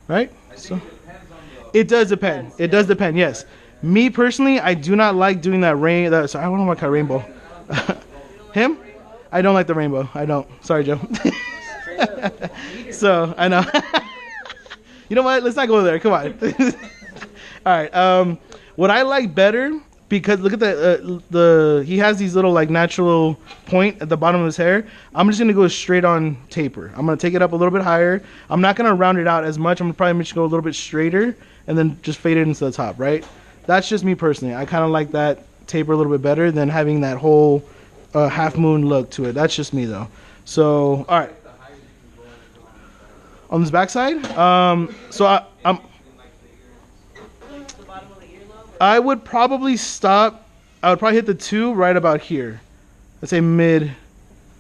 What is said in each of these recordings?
right? So it does depend. It does depend. Yes. Me personally, I do not like doing that sorry, I don't know what kind of rainbow. Him? I don't like the rainbow. I don't. Sorry, Joe. So I know. You know what? Let's not go there. Come on. All right. What I like better, because look at the he has these little like natural point at the bottom of his hair. I'm just gonna go straight on taper. I'm gonna take it up a little bit higher. I'm not gonna round it out as much. I'm probably just go a little bit straighter and then just fade it into the top. Right? That's just me personally. I kind of like that taper a little bit better than having that whole half moon look to it. That's just me though. So all right. On this backside, so I would probably stop. I would probably hit the 2 right about here. Let's say mid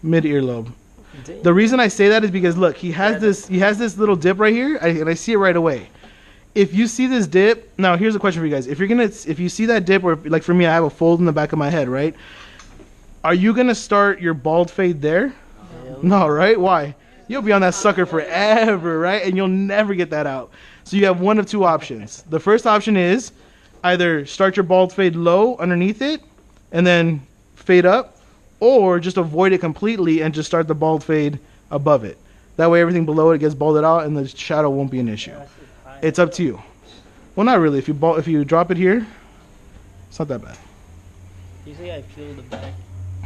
earlobe. The reason I say that is because look, he has this little dip right here, and I see it right away. If you see this dip, now here's a question for you guys. If you see that dip, or like for me, I have a fold in the back of my head, right? Are you gonna start your bald fade there? No, right? Why? You'll be on that sucker forever, right? And you'll never get that out. So you have one of 2 options. The first option is either start your bald fade low underneath it and then fade up, or just avoid it completely and just start the bald fade above it. That way everything below it gets balded out and the shadow won't be an issue. It's up to you. Well, not really. If you drop it here, it's not that bad. Usually I feel the back.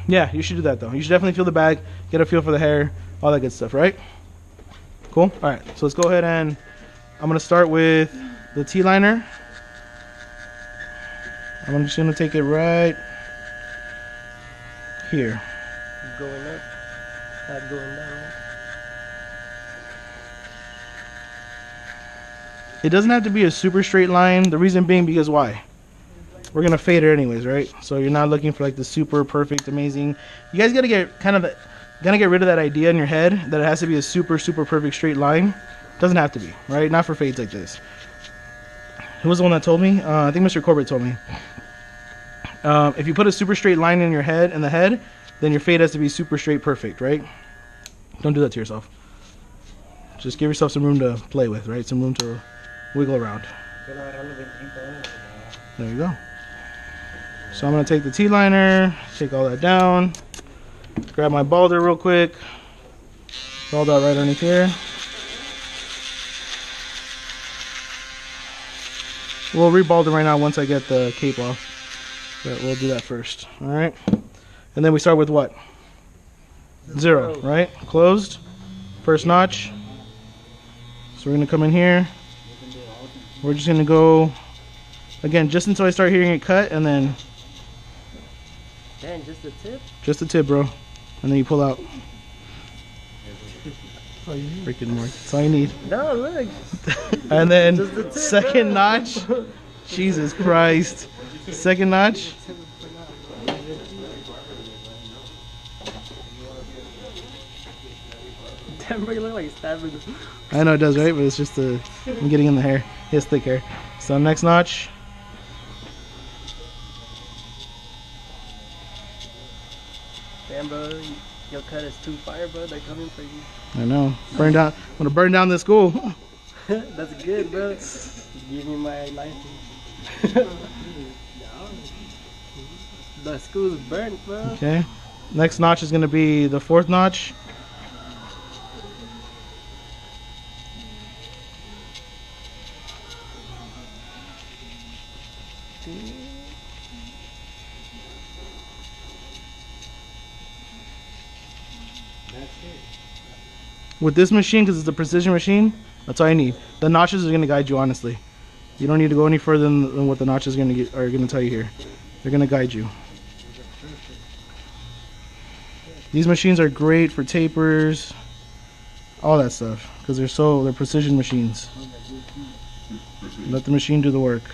Yeah, you should do that though. You should definitely feel the back, get a feel for the hair, all that good stuff, right? Cool. All right, so let's go ahead and I'm gonna start with the T-liner. I'm just gonna take it right here. Going up, not going down. It doesn't have to be a super straight line. The reason being because why? We're gonna fade it anyways, right? So you're not looking for like the super perfect, amazing. You guys gotta get get rid of that idea in your head that it has to be a super perfect straight line. Doesn't have to be, right? Not for fades like this. Who was the one that told me? I think Mr. Corbett told me. If you put a super straight line in your head, then your fade has to be super straight perfect, right? Don't do that to yourself. Just give yourself some room to play with, right? Some room to wiggle around. There you go. So I'm gonna take the T-liner, take all that down, grab my balder real quick, bald out right underneath here. We'll rebald it right now once I get the cape off, but we'll do that first. All right, and then we start with what? 0, right? Closed, first notch. So we're gonna come in here. We're just gonna go again just until I start hearing it cut, and then. Man, just the tip? Just the tip, bro. And then you pull out. Freaking more. That's all you need. No, look. And then Just the tip, second bro. notch. Jesus Christ. Second notch. Damn, bro, you look like stabbing. I know it does, right? But it's just I'm getting in the hair. He has thick hair. So next notch. Damn, bro, your cut is too fire, bro. They're coming for you. I know. Burn down. I'm gonna burn down this school. That's good, bro. Give me my license. The school's burnt, bro. Okay. Next notch is gonna be the 4th notch. With this machine, because it's a precision machine, that's all I need. The notches are going to guide you, honestly. You don't need to go any further than what the notches are going to tell you here. They're going to guide you. These machines are great for tapers, all that stuff, because they're precision machines. Let the machine do the work.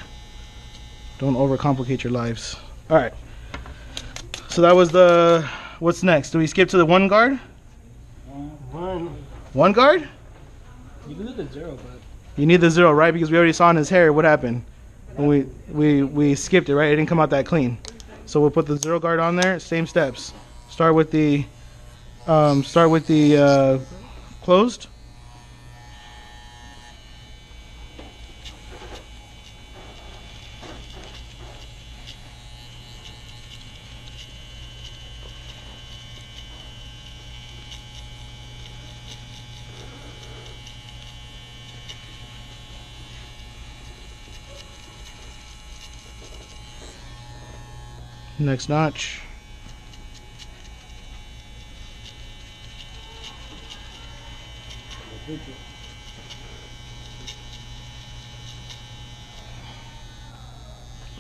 Don't overcomplicate your lives. All right. So that was the. What's next? Do we skip to the 1 guard? One guard? You can do the 0, but You need the 0, right? Because we already saw in his hair what happened. When we skipped it, right? It didn't come out that clean. So we'll put the 0 guard on there. Same steps. Start with the closed. Next notch.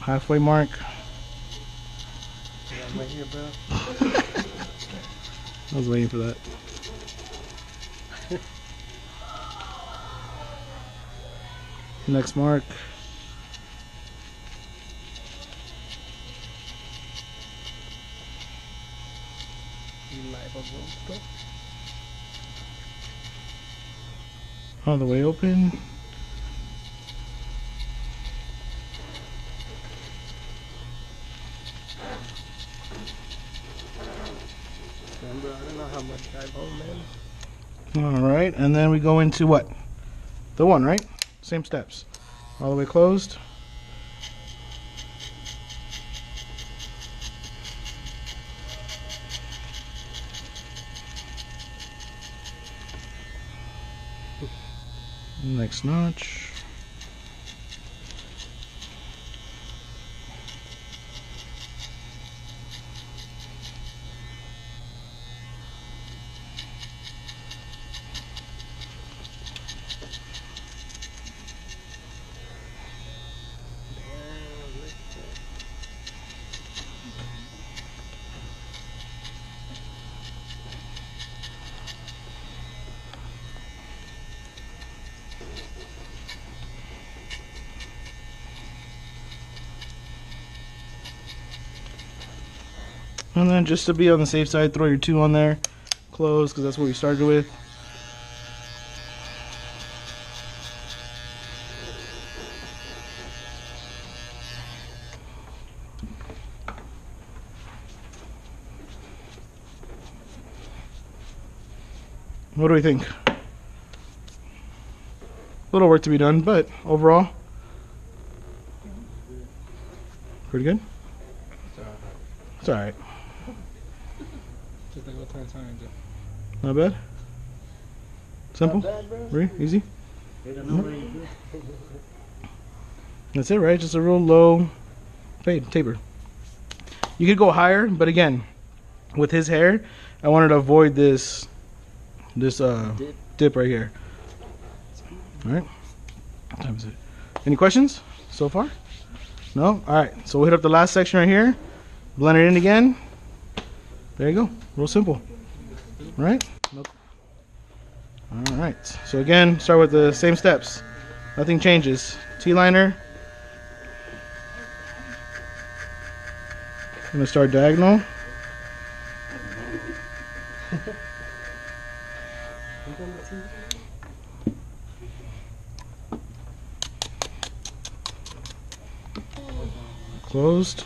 Halfway mark. Yeah, I'm right here, bro. I was waiting for that. Next mark. You live on road, bro? All the way open. Bro, I don't know how much drive home, man. All right, and then we go into what? The one, right? Same steps. All the way closed. Next notch. And then just to be on the safe side, throw your 2 on there. Close, because that's what we started with. What do we think? A little work to be done, but overall, pretty good. It's alright. Just like what turn time, Jeff. Not bad. Simple. Not bad, bro. Very easy. They don't know what you do. That's it, right? Just a real low fade taper. You could go higher, but again, with his hair, I wanted to avoid this dip right here. All right. What time is it? Any questions so far? No? All right. So we'll hit up the last section right here. Blend it in again. There you go. Real simple. Right? Nope. All right. So again, start with the same steps. Nothing changes. T-liner. I'm gonna start diagonal. Closed.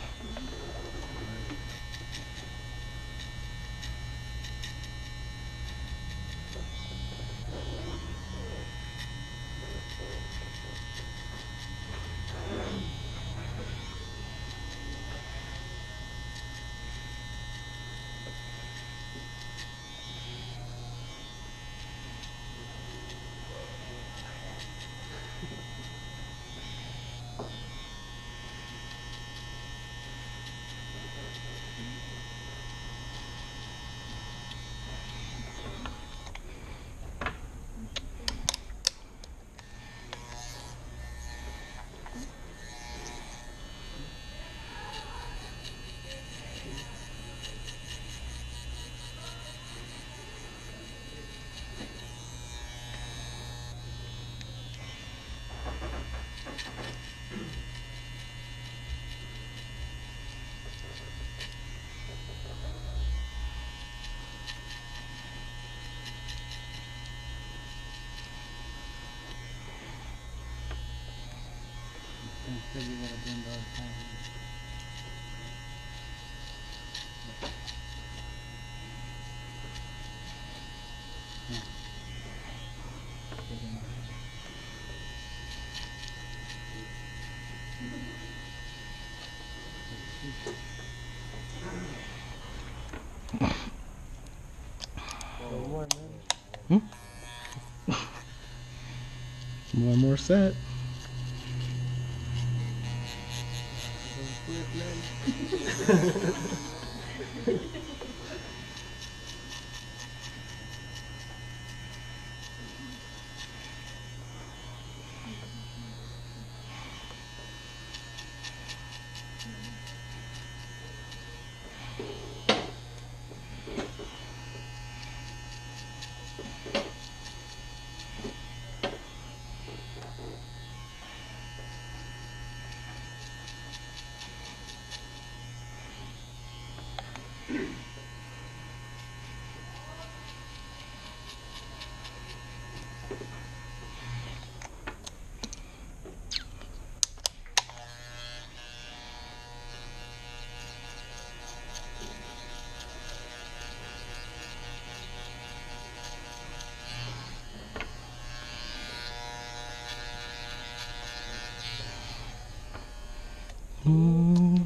One more set.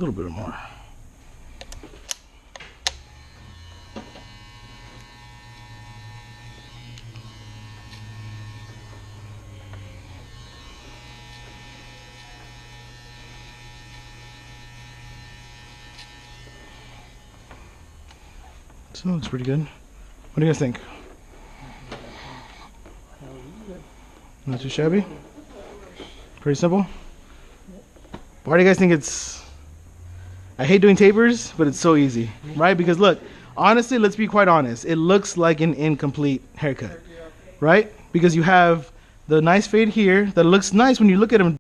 little bit more. So looks pretty good. What do you guys think? Not too shabby? Pretty simple? Why do you guys think it's... I hate doing tapers, but it's so easy, right? Because look, honestly, let's be quite honest. It looks like an incomplete haircut, right? Because you have the nice fade here that looks nice when you look at him